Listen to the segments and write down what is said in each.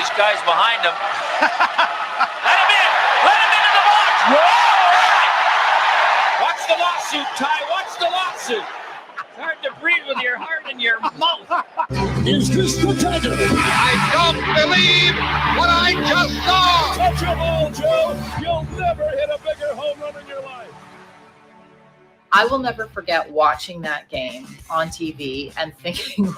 these guys behind him. Let him in! Let him into the box! Whoa! Watch the lawsuit, Ty. Watch the lawsuit. It's hard to breathe with your heart in your mouth. Is this the Tiger? I don't believe what I just saw. Touch a ball, Joe. You'll never hit a bigger home run in your life. I will never forget watching that game on TV and thinking,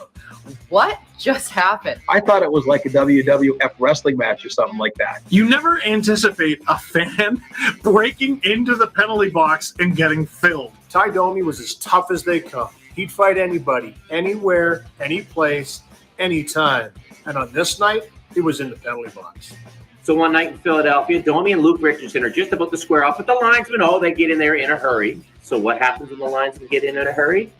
what just happened? I thought it was like a WWF wrestling match or something like that. You never anticipate a fan breaking into the penalty box and getting filled. Ty Domi was as tough as they come. He'd fight anybody, anywhere, any place, anytime. And on this night, he was in the penalty box. So one night in Philadelphia, Domi and Luke Richardson are just about to square off with the linesman. Oh, they get in there in a hurry. So what happens when the linesmen get in a hurry?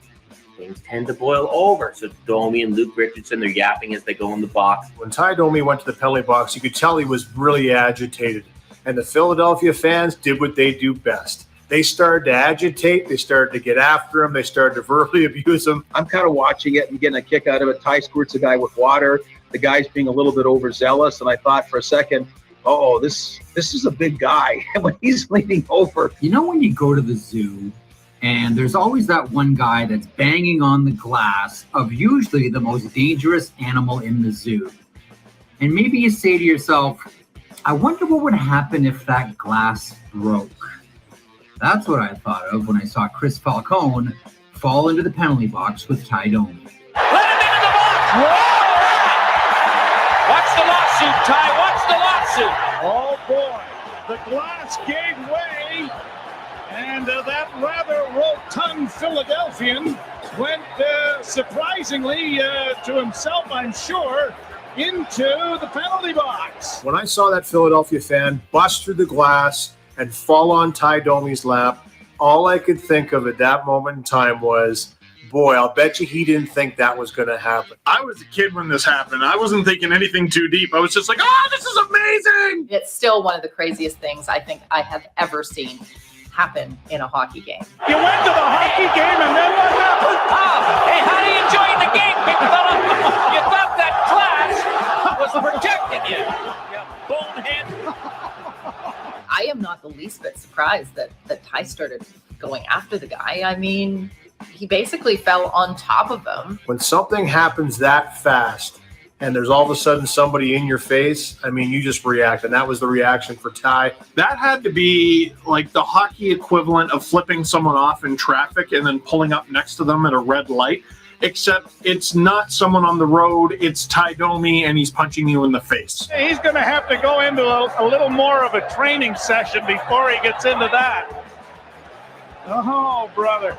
Things tend to boil over. So Domi and Luke Richardson, they're yapping as they go in the box. When Ty Domi went to the penalty box, you could tell he was really agitated. And the Philadelphia fans did what they do best. They started to agitate. They started to get after him. They started to verbally abuse him. I'm kind of watching it and getting a kick out of it. Ty squirts a guy with water. The guy's being a little bit overzealous. And I thought for a second, oh, this is a big guy. And when he's leaning over. You know when you go to the zoo and there's always that one guy that's banging on the glass of usually the most dangerous animal in the zoo. And maybe you say to yourself, I wonder what would happen if that glass broke. That's what I thought of when I saw Chris Falcone fall into the penalty box with Ty Domi. Let him into the box! Whoa! Watch the lawsuit, Ty. Watch the lawsuit. Oh, boy. The glass gave way, and that rather rotund Philadelphian went, surprisingly, to himself, I'm sure, into the penalty box. When I saw that Philadelphia fan bust through the glass and fall on Ty Domi's lap, all I could think of at that moment in time was, boy, I'll bet you he didn't think that was going to happen. I was a kid when this happened. I wasn't thinking anything too deep. I was just like, oh, this is amazing. It's still one of the craziest things I think I have ever seen happen in a hockey game. You went to the hockey game, and then what happened? Hey, how do you enjoy the game, big fella? You thought that glass was protecting you. You bonehead. I am not the least bit surprised that Ty started going after the guy. I mean, he basically fell on top of him. When something happens that fast and there's all of a sudden somebody in your face, I mean, you just react. And that was the reaction for Ty. That had to be like the hockey equivalent of flipping someone off in traffic and then pulling up next to them at a red light. Except it's not someone on the road, it's Ty Domi, and he's punching you in the face. He's going to have to go into a little more of a training session before he gets into that. Oh, brother.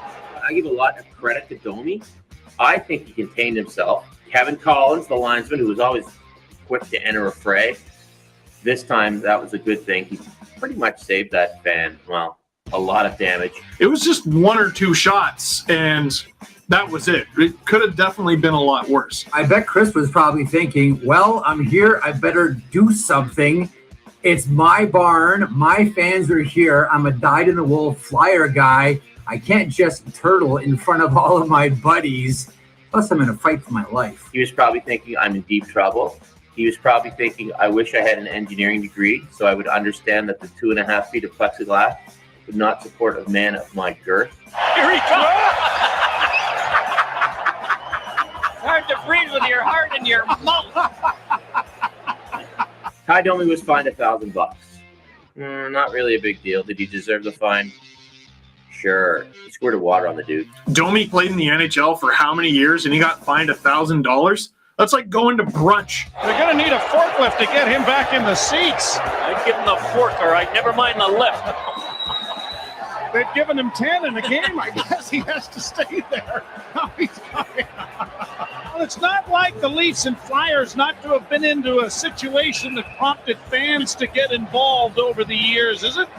I give a lot of credit to Domi. I think he contained himself. Kevin Collins, the linesman, who was always quick to enter a fray, this time that was a good thing. He pretty much saved that fan, well, a lot of damage. It was just one or two shots, and that was it. It could have definitely been a lot worse. I bet Chris was probably thinking, well, I'm here. I better do something. It's my barn. My fans are here. I'm a dyed-in-the-wool Flyer guy. I can't just turtle in front of all of my buddies. Plus, I'm in a fight for my life. He was probably thinking, I'm in deep trouble. He was probably thinking, I wish I had an engineering degree so I would understand that the 2.5 feet of plexiglass would not support a man of my girth. Here he comes! Hard to breathe with your heart in your mouth. Ty Domi was fined $1,000. Not really a big deal. Did he deserve the fine? Sure. He squirted water on the dude. Domi played in the NHL for how many years, and he got fined $1,000? That's like going to brunch. They're going to need a forklift to get him back in the seats. I'd give him the fork, all right. Never mind the lift. They've given him 10 in the game. I guess he has to stay there. Now he's coming. Well, it's not like the Leafs and Flyers not to have been into a situation that prompted fans to get involved over the years, is it?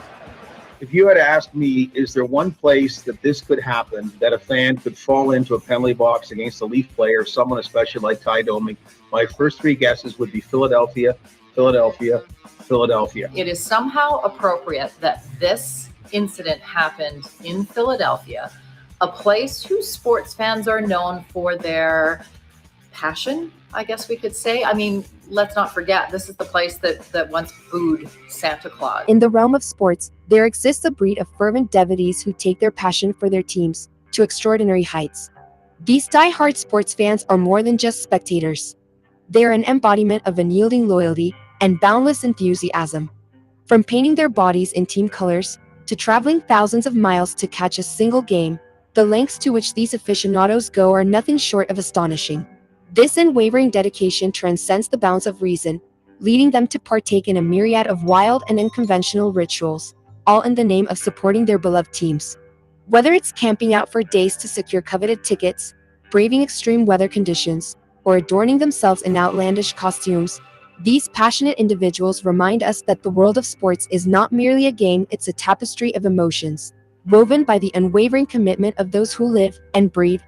If you had asked me, is there one place that this could happen, that a fan could fall into a penalty box against a Leaf player, someone especially like Ty Domi, my first three guesses would be Philadelphia, Philadelphia, Philadelphia. It is somehow appropriate that this incident happened in Philadelphia, a place whose sports fans are known for their passion, I guess we could say. I mean, let's not forget, this is the place that once booed Santa Claus. In the realm of sports, there exists a breed of fervent devotees who take their passion for their teams to extraordinary heights. These die-hard sports fans are more than just spectators. They are an embodiment of unyielding loyalty and boundless enthusiasm. From painting their bodies in team colors, to traveling thousands of miles to catch a single game, the lengths to which these aficionados go are nothing short of astonishing. This unwavering dedication transcends the bounds of reason, leading them to partake in a myriad of wild and unconventional rituals, all in the name of supporting their beloved teams. Whether it's camping out for days to secure coveted tickets, braving extreme weather conditions, or adorning themselves in outlandish costumes, these passionate individuals remind us that the world of sports is not merely a game, it's a tapestry of emotions, woven by the unwavering commitment of those who live and breathe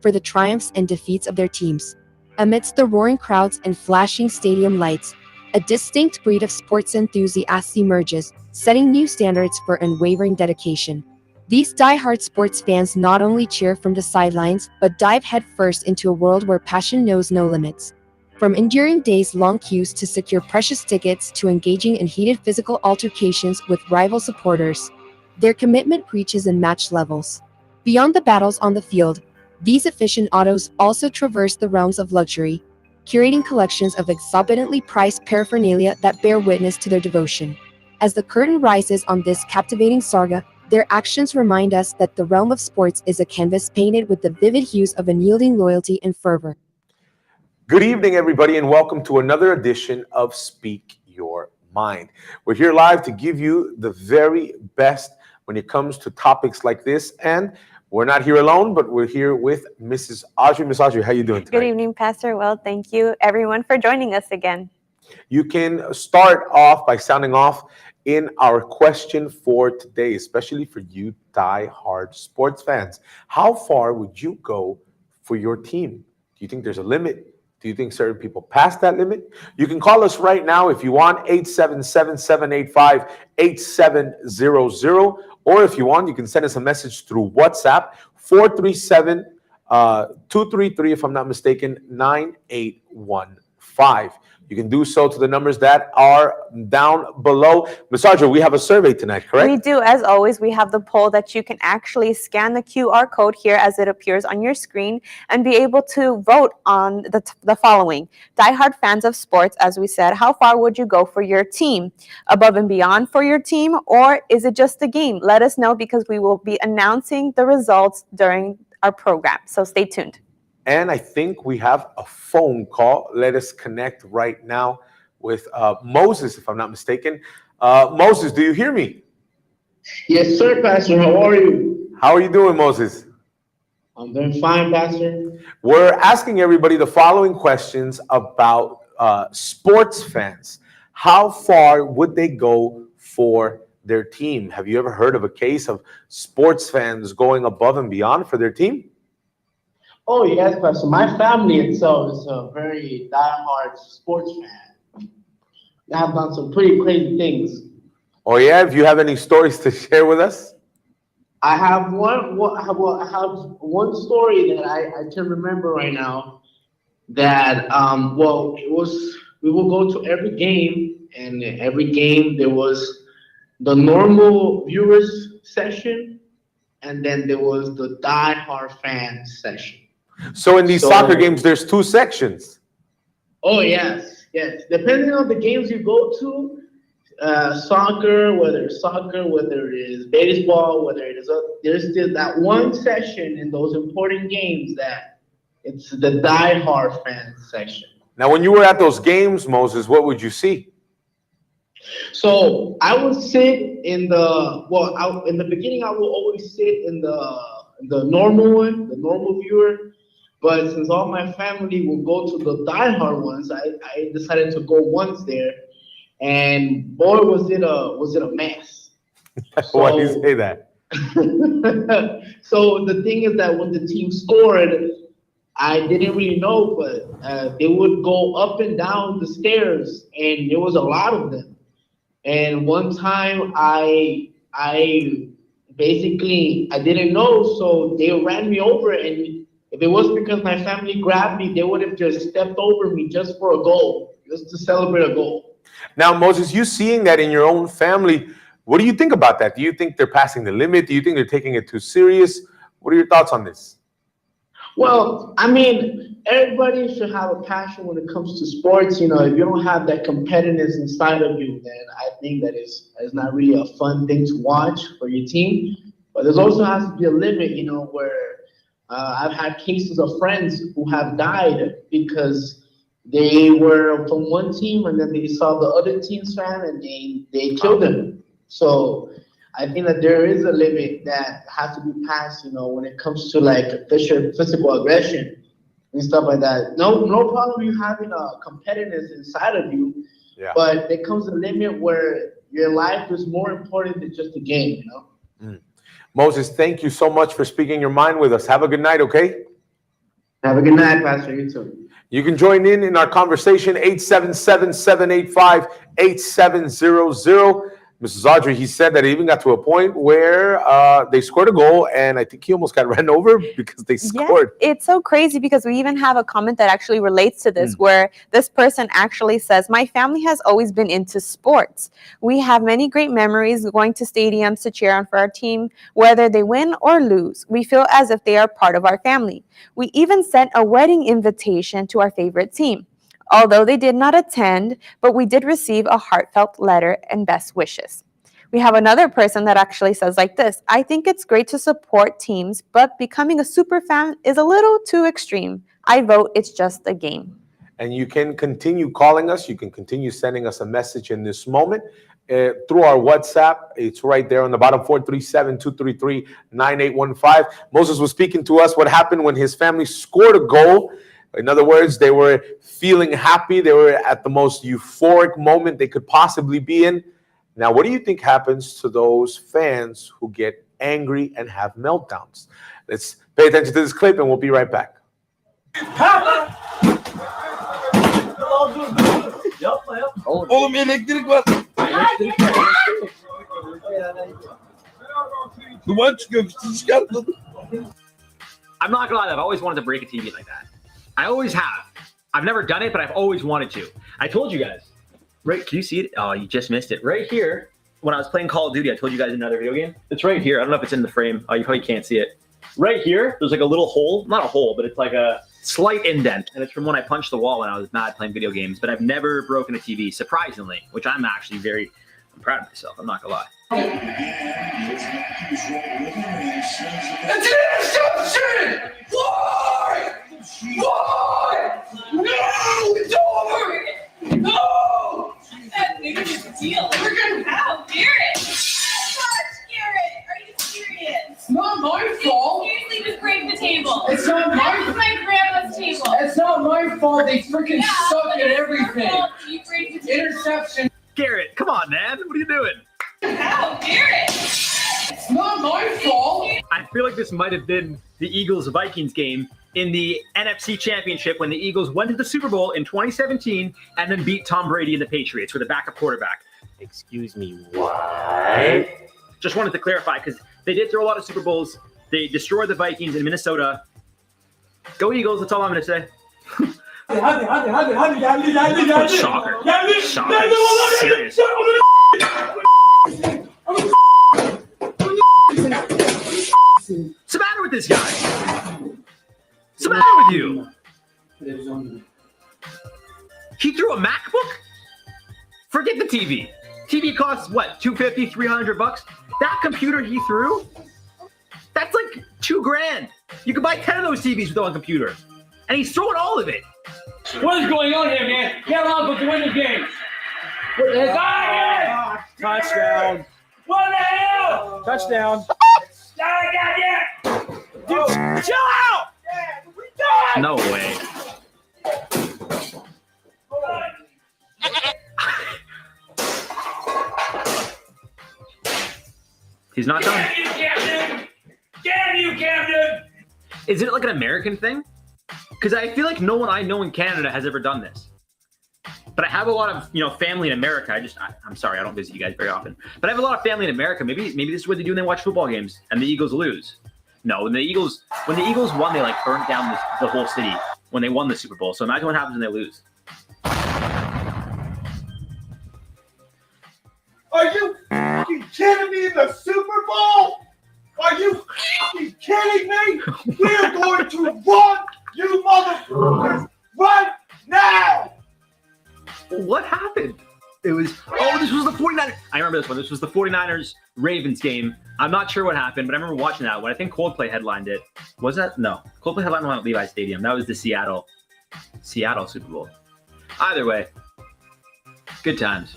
for the triumphs and defeats of their teams. Amidst the roaring crowds and flashing stadium lights, a distinct breed of sports enthusiasts emerges, setting new standards for unwavering dedication. These die-hard sports fans not only cheer from the sidelines, but dive headfirst into a world where passion knows no limits. From enduring days-long queues to secure precious tickets to engaging in heated physical altercations with rival supporters, their commitment reaches unmatched levels. Beyond the battles on the field, these aficionados also traverse the realms of luxury, curating collections of exorbitantly priced paraphernalia that bear witness to their devotion. As the curtain rises on this captivating saga, their actions remind us that the realm of sports is a canvas painted with the vivid hues of unyielding loyalty and fervor. Good evening, everybody, and welcome to another edition of Speak Your Mind. We're here live to give you the very best when it comes to topics like this, and we're not here alone, but we're here with Mrs. Audrey. Miss Audrey, how are you doing tonight? Good evening, Pastor. Well, thank you, everyone, for joining us again. You can start off by sounding off in our question for today, especially for you die-hard sports fans. How far would you go for your team? Do you think there's a limit? Do you think certain people pass that limit? You can call us right now if you want, 877-785-8700. Or if you want, you can send us a message through WhatsApp, 437-233, if I'm not mistaken, 9815. You can do so to the numbers that are down below. Ms. Audrey, we have a survey tonight, correct? We do. As always, we have the poll that you can actually scan the QR code here as it appears on your screen and be able to vote on the following. Diehard fans of sports, as we said, how far would you go for your team? Above and beyond for your team? Or is it just a game? Let us know because we will be announcing the results during our program. So stay tuned. And I think we have a phone call. Let us connect right now with Moses, if I'm not mistaken. Moses, do you hear me? Yes, sir, Pastor. How are you? How are you doing, Moses? I'm doing fine, Pastor. We're asking everybody the following questions about sports fans. How far would they go for their team? Have you ever heard of a case of sports fans going above and beyond for their team? Oh, yes, Pastor. My family itself is a very diehard sports fan. They have done some pretty crazy things. Oh, yeah? If you have any stories to share with us? I have one story that I can remember right now that, it was, we will go to every game, and every game there was the normal viewers session, and then there was the diehard fan session. So in these soccer games, there's two sections. Oh, yes. Depending on the games you go to, soccer, whether it is baseball, whether it is, there's still that one session in those important games that it's the diehard fan section. Now, when you were at those games, Moses, what would you see? So I would sit in the, in the beginning, I will always sit in the normal one, the normal viewer. But since all my family will go to the diehard ones, I decided to go once there, and boy, was it a mess. Why do you say that? So the thing is that when the team scored, I didn't really know, but they would go up and down the stairs, and there was a lot of them. And one time I didn't know, so they ran me over, and If it was because my family grabbed me, they would have just stepped over me just for a goal, just to celebrate a goal. Now, Moses, you seeing that in your own family, what do you think about that? Do you think they're passing the limit? Do you think they're taking it too serious? What are your thoughts on this? Well, I mean, everybody should have a passion when it comes to sports. You know, if you don't have that competitiveness inside of you, then I think that is not really a fun thing to watch for your team. But there's also has to be a limit, you know, where I've had cases of friends who have died because they were from one team and then they saw the other team's fan and they killed them. So I think that there is a limit that has to be passed, you know, when it comes to like physical aggression and stuff like that. No problem you having a competitiveness inside of you, but there comes a limit where your life is more important than just a game, you know? Moses, thank you so much for speaking your mind with us. Have a good night, okay? Have a good night, Pastor. You too. You can join in our conversation, 877-785-8700. Mrs. Audrey, he said that it even got to a point where they scored a goal, and I think he almost got ran over because they scored. Yeah, it's so crazy because we even have a comment that actually relates to this, where this person actually says, my family has always been into sports. We have many great memories going to stadiums to cheer on for our team, whether they win or lose. We feel as if they are part of our family. We even sent a wedding invitation to our favorite team. Although they did not attend, but we did receive a heartfelt letter and best wishes. We have another person that actually says like this, I think it's great to support teams, but becoming a super fan is a little too extreme. I vote it's just a game. And you can continue calling us. You can continue sending us a message in this moment through our WhatsApp. It's right there on the bottom, 437-233-9815. Moses was speaking to us what happened when his family scored a goal. In other words, they were feeling happy. They were at the most euphoric moment they could possibly be in. Now, what do you think happens to those fans who get angry and have meltdowns? Let's pay attention to this clip and we'll be right back. Oğlum elektrik var. Duman çıkıyor. Çıkartın. I'm not gonna lie, I've always wanted to break a TV like that. I always have. I've never done it, but I've always wanted to. I told you guys. Right, can you see it? Oh, you just missed it. Right here, when I was playing Call of Duty, I told you guys another video game. It's right here. I don't know if it's in the frame. Oh, you probably can't see it. Right here, there's like a little hole. Not a hole, but it's like a slight indent. And it's from when I punched the wall when I was mad playing video games. But I've never broken a TV, surprisingly, which I'm actually I'm proud of myself. I'm not gonna lie. It's an interception! Why? Why? No! It's over! No! That biggest deal. We're gonna have Garrett. Gosh, Garrett, are you serious? It's not my fault. Seriously, just break the table. It's not my That was my grandma's table. It's not my fault. They freaking suck at everything. You break the table. Interception. Garrett, come on, man. What are you doing? How, Garrett? It's not my fault. I feel like this might have been the Eagles-Vikings game in the NFC Championship when the Eagles went to the Super Bowl in 2017 and then beat Tom Brady and the Patriots with a backup quarterback. Excuse me, what? Just wanted to clarify because they did throw a lot of Super Bowls. They destroyed the Vikings in Minnesota. Go Eagles, that's all I'm going to say. Shocker. Shocker. Serious. What's the matter with this guy? What's the matter with you? He threw a MacBook? Forget the TV. TV costs what, $250, $300? That computer he threw? That's like $2,000. You could buy 10 of those TVs with one computer. And he's throwing all of it. What is going on here, man? Get on with the win the game. Touchdown. What the hell? Touchdown. Dude, chill out! No way. He's not done. Damn you, Captain! Damn you, Captain! Is it like an American thing? Because I feel like no one I know in Canada has ever done this. But I have a lot of, family in America. I'm sorry, I don't visit you guys very often. But I have a lot of family in America. Maybe this is what they do when they watch football games and the Eagles lose. No, when the Eagles won, they like burnt down the whole city when they won the Super Bowl. So imagine what happens when they lose. Are you fucking kidding me in the Super Bowl? Are you fucking kidding me? We're going to run you motherfuckers right now! What happened? It was, this was the 49ers. I remember this one. This was the 49ers Ravens game. I'm not sure what happened, but I remember watching that one. I think Coldplay headlined it. Was that? No. Coldplay headlined one at Levi Stadium. That was the Seattle Super Bowl. Either way, good times.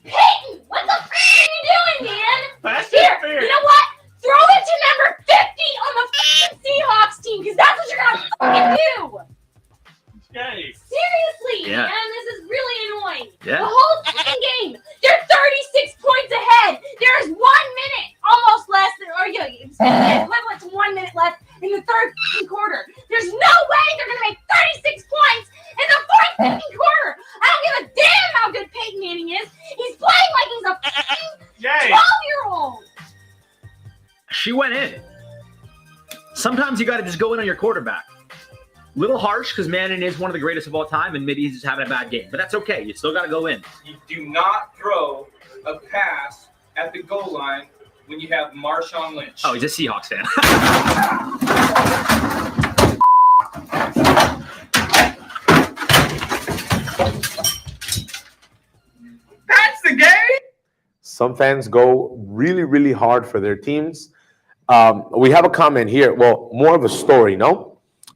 Peyton, what the f*** are you doing, man? That's Here, fair. you know what? Throw it to number 50 on the f***ing Seahawks team, because that's what you're gonna f***ing do. Okay. Seriously, Yeah. man, this is really annoying. Yeah. The whole f***ing game, they're 36 points ahead. There's 1 minute, almost less than, or yeah, it's equivalent to 1 minute left in the third f***ing quarter. There's no way they're gonna make 36 points in the fourth f***ing quarter. I don't give a damn how good Peyton Manning is. He's playing like he's a f***ing 12-year-old. She went in. Sometimes you got to just go in on your quarterback. Little harsh because Manning is one of the greatest of all time, and maybe he's just having a bad game. But that's okay. You still got to go in. You do not throw a pass at the goal line when you have Marshawn Lynch. Oh, he's a Seahawks fan. That's the game. Some fans go really, really hard for their teams. We have a comment here. Well, more of a story, no?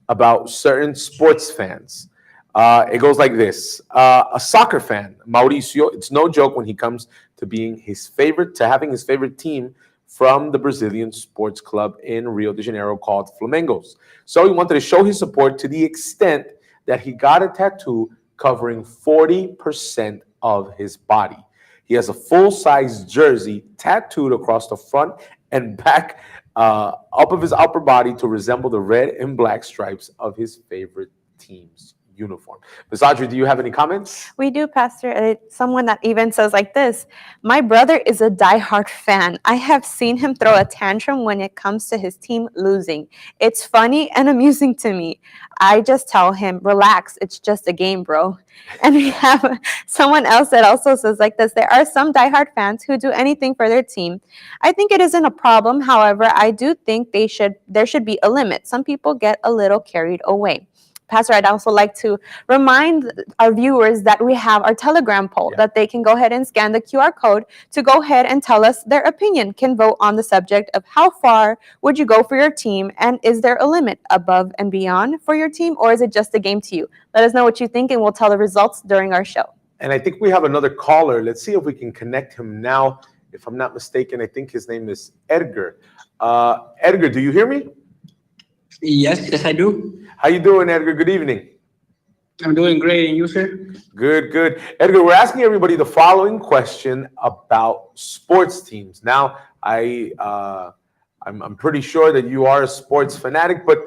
About certain sports fans. It goes like this. A soccer fan, Mauricio, it's no joke when he comes to having his favorite team from the Brazilian sports club in Rio de Janeiro called Flamengos. So he wanted to show his support to the extent that he got a tattoo covering 40% of his body. He has a full-size jersey tattooed across the front and back up of his upper body to resemble the red and black stripes of his favorite team's uniform. Ms. Audrey, do you have any comments? We do, Pastor. Someone that even says like this, my brother is a diehard fan. I have seen him throw a tantrum when it comes to his team losing. It's funny and amusing to me. I just tell him, relax, it's just a game, bro. And we have someone else that also says like this, there are some diehard fans who do anything for their team. I think it isn't a problem. However, I do think there should be a limit. Some people get a little carried away. Pastor, I'd also like to remind our viewers that we have our Telegram poll that they can go ahead and scan the QR code to go ahead and tell us their opinion, can vote on the subject of how far would you go for your team, and is there a limit above and beyond for your team, or is it just a game to you? Let us know what you think, and we'll tell the results during our show. And I think we have another caller. Let's see if we can connect him now. If I'm not mistaken, I think his name is Edgar. Edgar, do you hear me? Yes, I do. How you doing, Edgar? Good evening. I'm doing great, and you, sir? Good. Edgar, we're asking everybody the following question about sports teams. Now, I'm pretty sure that you are a sports fanatic, but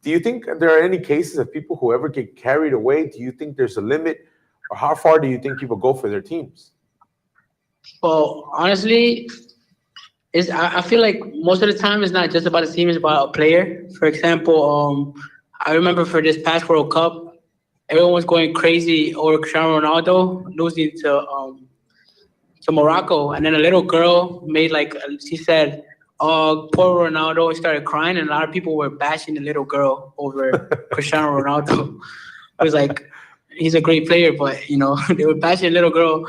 do you think there are any cases of people who ever get carried away? Do you think there's a limit, or how far do you think people go for their teams? Well, honestly, I feel like most of the time it's not just about a team, it's about a player. For example, I remember for this past World Cup, everyone was going crazy over Cristiano Ronaldo losing to Morocco, and then a little girl she said, "Oh, poor Ronaldo," and started crying, and a lot of people were bashing the little girl over Cristiano Ronaldo. I was like, he's a great player, but they were bashing the little girl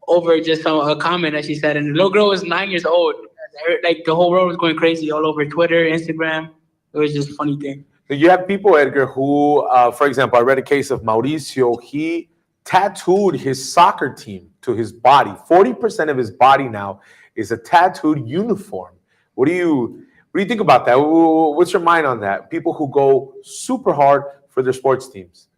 over just a comment that she said, and the little girl was 9 years old. Like the whole world was going crazy all over Twitter, Instagram. It was just a funny thing. You have people, Edgar, who, for example, I read a case of Mauricio. He tattooed his soccer team to his body. 40% of his body now is a tattooed uniform. What do you think about that? What's your mind on that? People who go super hard for their sports teams.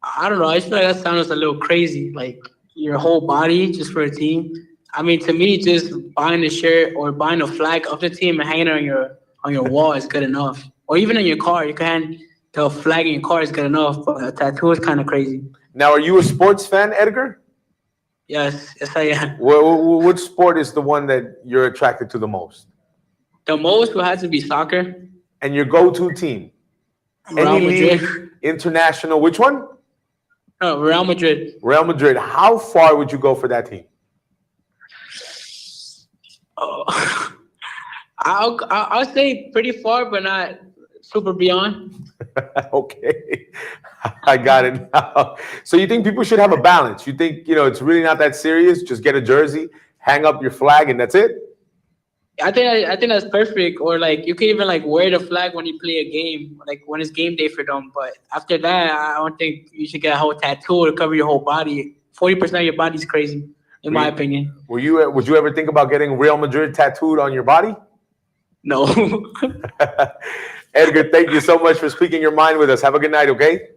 I don't know. I feel like that sounds a little crazy. Like your whole body just for a team. I mean, to me, just buying a shirt or buying a flag of the team and hanging it on your wall is good enough. Or even in your car, you can the flag in your car is good enough, but a tattoo is kind of crazy. Now, are you a sports fan, Edgar? Yes, I am. Which sport is the one that you're attracted to the most? The most will have to be soccer. And your go-to team? Real Any Madrid. league, international, which one? Real Madrid. Real Madrid. How far would you go for that team? Oh, I'll say pretty far, but not super beyond. Okay, I got it now. So you think people should have a balance? You think, it's really not that serious? Just get a jersey, hang up your flag, and that's it? I think that's perfect. Or like you can even like wear the flag when you play a game, like when it's game day for them. But after that, I don't think you should get a whole tattoo to cover your whole body. 40% of your body's crazy, in my opinion. Would you ever think about getting Real Madrid tattooed on your body? No. Edgar, thank you so much for speaking your mind with us. Have a good night, okay?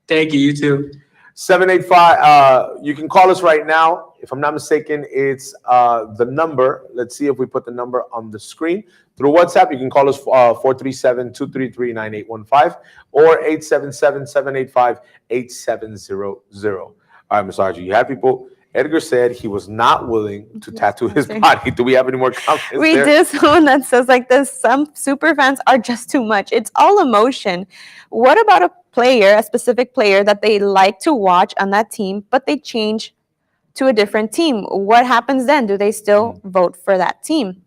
Thank you. You too. 785. You can call us right now. If I'm not mistaken, it's the number. Let's see if we put the number on the screen. Through WhatsApp, you can call us 437-233-9815 or 877-785-8700. All right, Ms. Archie, you have people. Edgar said he was not willing to tattoo his body. Do we have any more comments? We there? did someone that says like this, some super fans are just too much. It's all emotion. What about a player, a specific player that they like to watch on that team, but they change to a different team? What happens then? Do they still vote for that team?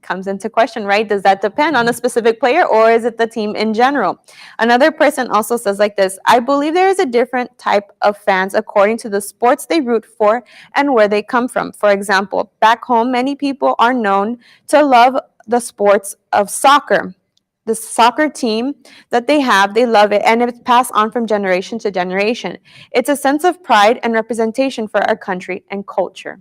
Comes into question, right? Does that depend on a specific player or is it the team in general? Another person also says like this, I believe there is a different type of fans according to the sports they root for and where they come from. For example, back home, many people are known to love the sports of soccer. The soccer team that they have, they love it, and it's passed on from generation to generation. It's a sense of pride and representation for our country and culture.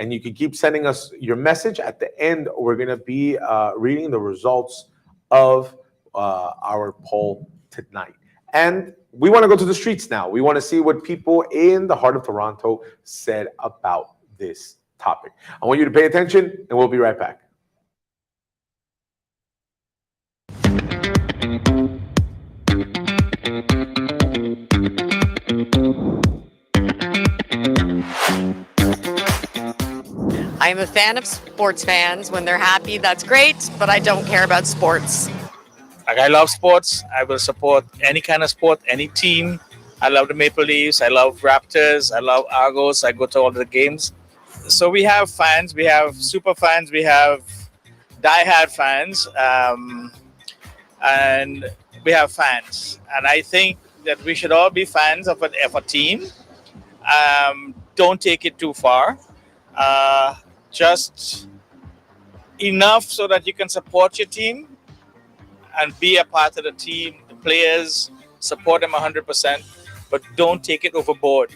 And you can keep sending us your message. At the end, we're going to be reading the results of our poll tonight. And we want to go to the streets now. We want to see what people in the heart of Toronto said about this topic. I want you to pay attention, and we'll be right back. I'm a fan of sports fans. When they're happy, that's great, but I don't care about sports. Like, I love sports. I will support any kind of sport, any team. I love the Maple Leafs. I love Raptors. I love Argos. I go to all the games. So we have fans. We have super fans. We have diehard fans. And we have fans. And I think that we should all be fans of a team. Don't take it too far. Just enough so that you can support your team and be a part of the team, the players, support them 100%, but don't take it overboard.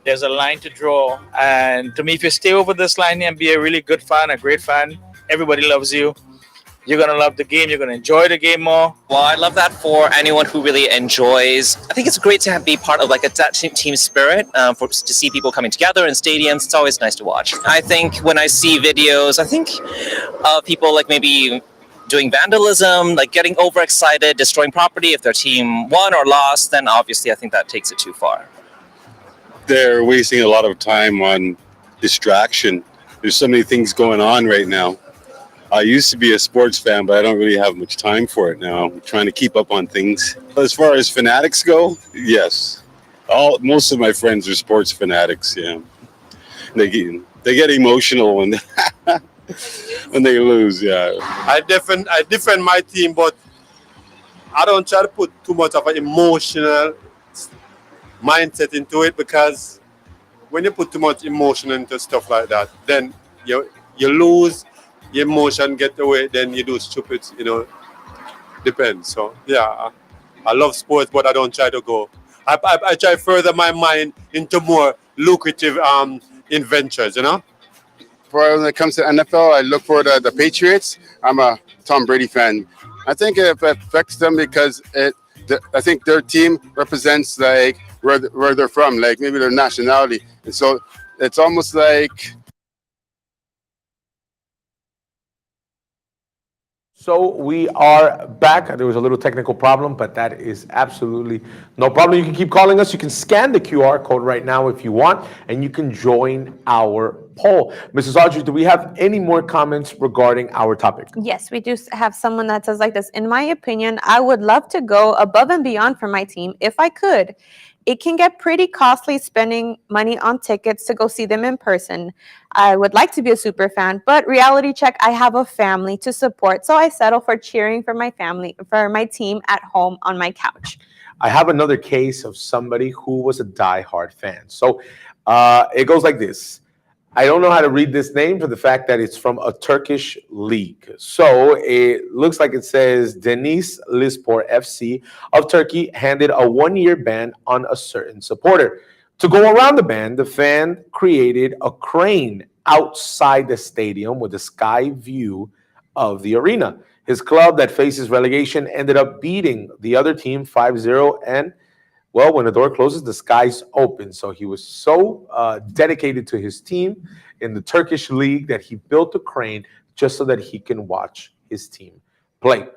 There's a line to draw. And to me, if you stay over this line and be a really good fan, a great fan, everybody loves you. You're going to love the game. You're going to enjoy the game more. Well, I love that for anyone who really enjoys. I think it's great to be part of like that team spirit, to see people coming together in stadiums. It's always nice to watch. I think when I see videos, I think of people like maybe doing vandalism, like getting overexcited, destroying property. If their team won or lost, then obviously I think that takes it too far. They're wasting a lot of time on distraction. There's so many things going on right now. I used to be a sports fan, but I don't really have much time for it now. I'm trying to keep up on things. As far as fanatics go, yes. Most of my friends are sports fanatics, yeah. They get emotional when when they lose, yeah. I defend my team, but I don't try to put too much of an emotional mindset into it, because when you put too much emotion into stuff like that, then you lose. Your emotion get away, then you do stupid, depends. So yeah, I love sports, but I don't try to go. I try to further my mind into more lucrative ventures, When it comes to NFL, I look for the Patriots. I'm a Tom Brady fan. I think it affects them because I think their team represents like where they're from, like maybe their nationality, and so it's almost like. So we are back. There was a little technical problem, but that is absolutely no problem. You can keep calling us. You can scan the QR code right now if you want, and you can join our poll. Mrs. Audrey, do we have any more comments regarding our topic? Yes, we do have someone that says like this. In my opinion, I would love to go above and beyond for my team if I could. It can get pretty costly spending money on tickets to go see them in person. I would like to be a super fan, but reality check, I have a family to support, so I settle for cheering for my family, for my team at home on my couch. I have another case of somebody who was a diehard fan. So it goes like this. I don't know how to read this name for the fact that it's from a Turkish league. So it looks like it says Denizli Lispor FC of Turkey handed a 1-year ban on a certain supporter. To go around the ban, the fan created a crane outside the stadium with a sky view of the arena. His club that faces relegation ended up beating the other team 5-0, and well, when the door closes, the sky's open. So he was so dedicated to his team in the Turkish league that he built a crane just so that he can watch his team play.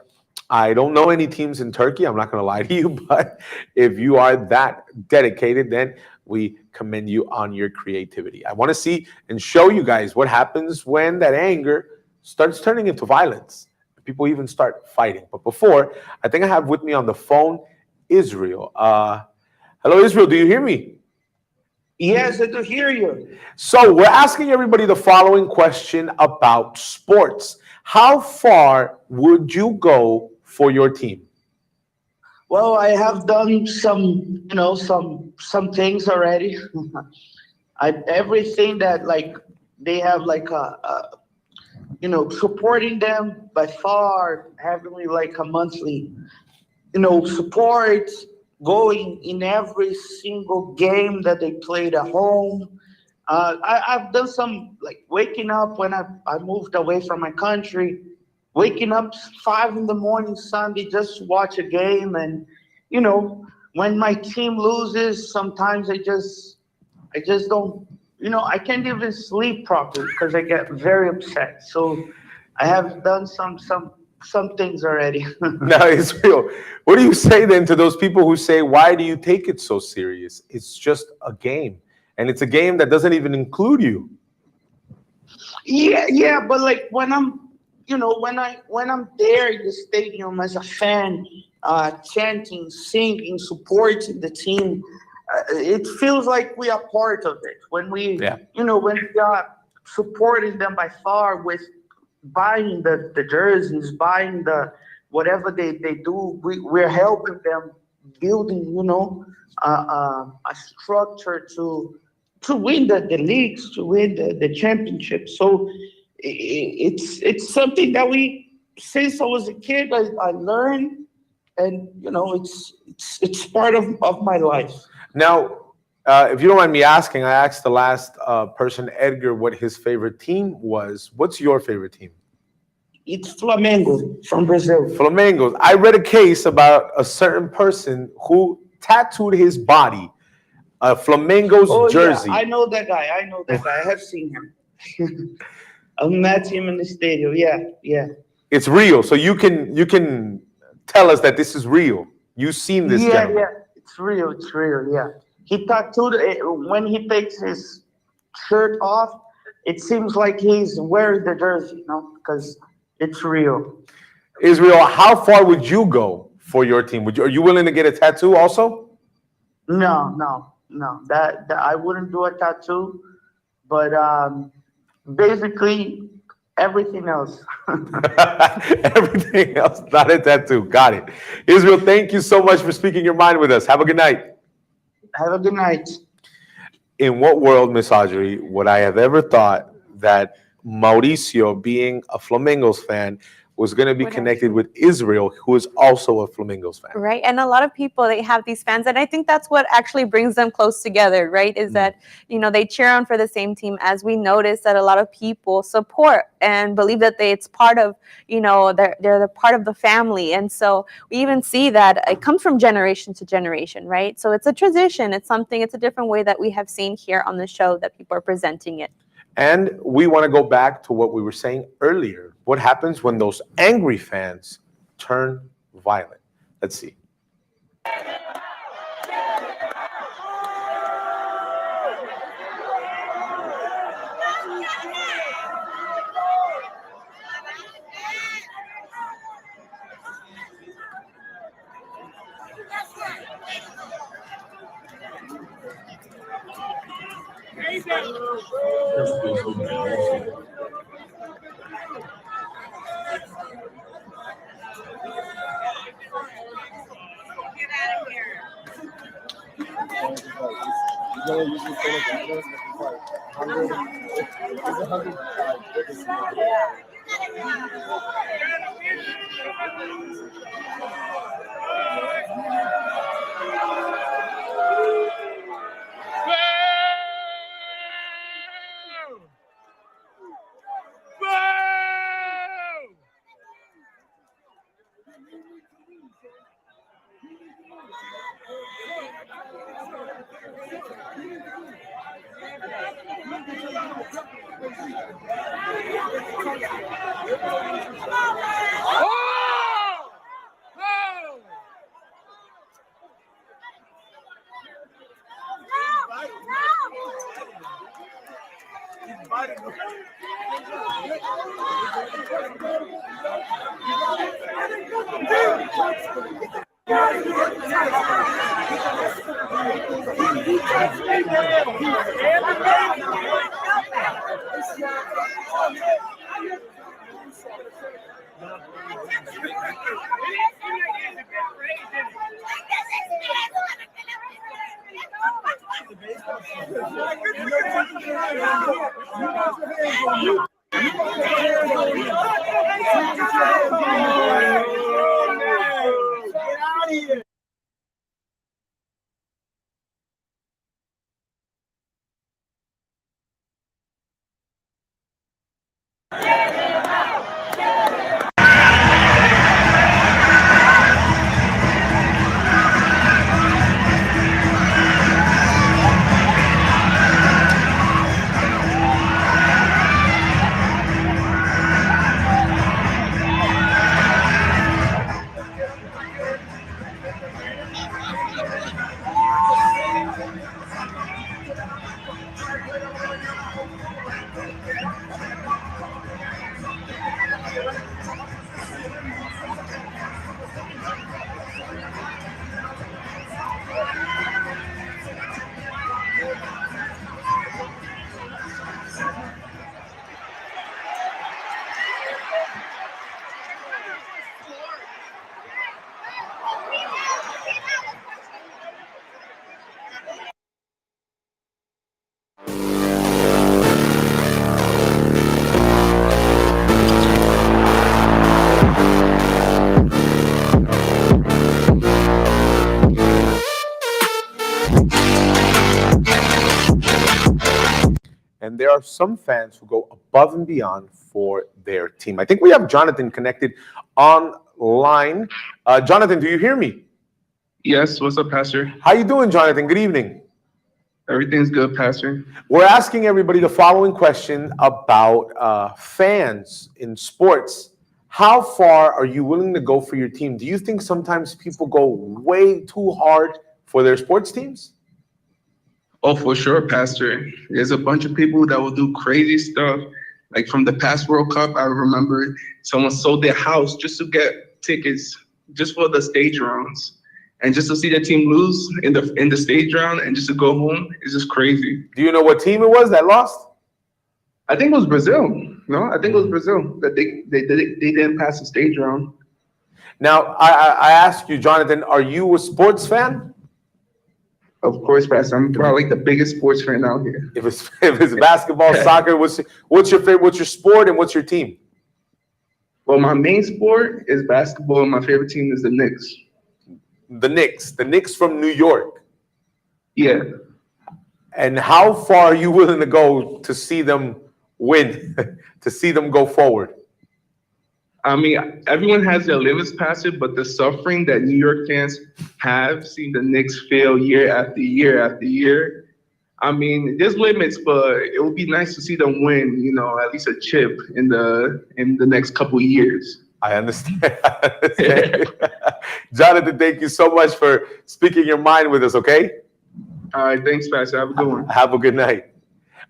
I don't know any teams in Turkey. I'm not going to lie to you, but if you are that dedicated, then we commend you on your creativity. I want to see and show you guys what happens when that anger starts turning into violence. People even start fighting. But before, I think I have with me on the phone Israel. Hello, Israel. Do you hear me? Yes, I do hear you. So we're asking everybody the following question about sports. How far would you go for your team? Well, I have done some things already. Everything that like they have like supporting them by far, having like a monthly support, going in every single game that they played at home. I've done some like waking up when I moved away from my country, waking up 5 a.m. Sunday just to watch a game. And, when my team loses, sometimes I just don't, I can't even sleep properly because I get very upset. So I have done some things already. Now, Israel, what do you say then to those people who say, why do you take it so serious? It's just a game. And it's a game that doesn't even include you. Yeah, but like when I'm when I'm there in the stadium as a fan, chanting, singing, supporting the team, it feels like we are part of it. When we, when we are supporting them by far with buying the jerseys, buying the whatever they do, we're helping them building, a structure to win the leagues, to win the championship. So it's something that since I was a kid, I learned, and it's part of my life. Now, if you don't mind me asking, I asked the last person, Edgar, what his favorite team was. What's your favorite team? It's Flamengo from Brazil. Flamengo. I read a case about a certain person who tattooed his body Flamengo's jersey. Yeah, I know that guy. I have seen him. I met him in the stadium. Yeah. It's real. So you can tell us that this is real. You've seen this gentleman. Yeah. It's real. Yeah. He tattooed it. When he takes his shirt off, it seems like he's wearing the jersey, because it's real. Israel, how far would you go for your team? Are you willing to get a tattoo also? No. That I wouldn't do a tattoo, but basically everything else. Everything else, not a tattoo. Got it. Israel, thank you so much for speaking your mind with us. Have a good night. Have a good night. In what world, Miss Audrey, would I have ever thought that Mauricio, being a Flamingos fan, was going to be connected with Israel, who is also a Flamingos fan? Right. And a lot of people, they have these fans, and I think that's what actually brings them close together, right? Is that, they cheer on for the same team, as we notice that a lot of people support and believe that it's part of, they're the part of the family. And so we even see that it comes from generation to generation, right? So it's a tradition. It's a different way that we have seen here on the show that people are presenting it. And we want to go back to what we were saying earlier. What happens when those angry fans turn violent? Let's see. And there are some fans who go above and beyond for their team. I think we have Jonathan connected online. Jonathan, do you hear me? Yes. What's up, Pastor? How you doing, Jonathan? Good evening. Everything's good, Pastor. We're asking everybody the following question about fans in sports. How far are you willing to go for your team? Do you think sometimes people go way too hard for their sports teams? Oh, for sure, Pastor. There's a bunch of people that will do crazy stuff. Like from the past World Cup, I remember someone sold their house just to get tickets just for the stage rounds. And just to see the team lose in the stage round and just to go home is just crazy. Do you know what team it was that lost? I think it was Brazil. No, I think it was Brazil that they didn't pass the stage round. Now, I ask you, Jonathan, are you a sports fan? Of course, Pastor. I'm probably like the biggest sports fan out here. If it's basketball, soccer, what's your favorite? What's your sport and what's your team? Well, my main sport is basketball, and my favorite team is the Knicks. The Knicks from New York. Yeah. And how far are you willing to go to see them win, to see them go forward? I mean, everyone has their limits, Pastor, but the suffering that New York fans have seen the Knicks fail year after year after year, I mean, there's limits, but it would be nice to see them win, you know, at least a chip in the next couple years. I understand. Jonathan, thank you so much for speaking your mind with us, okay? All right, thanks, Pastor. Have a good one. Have a good night.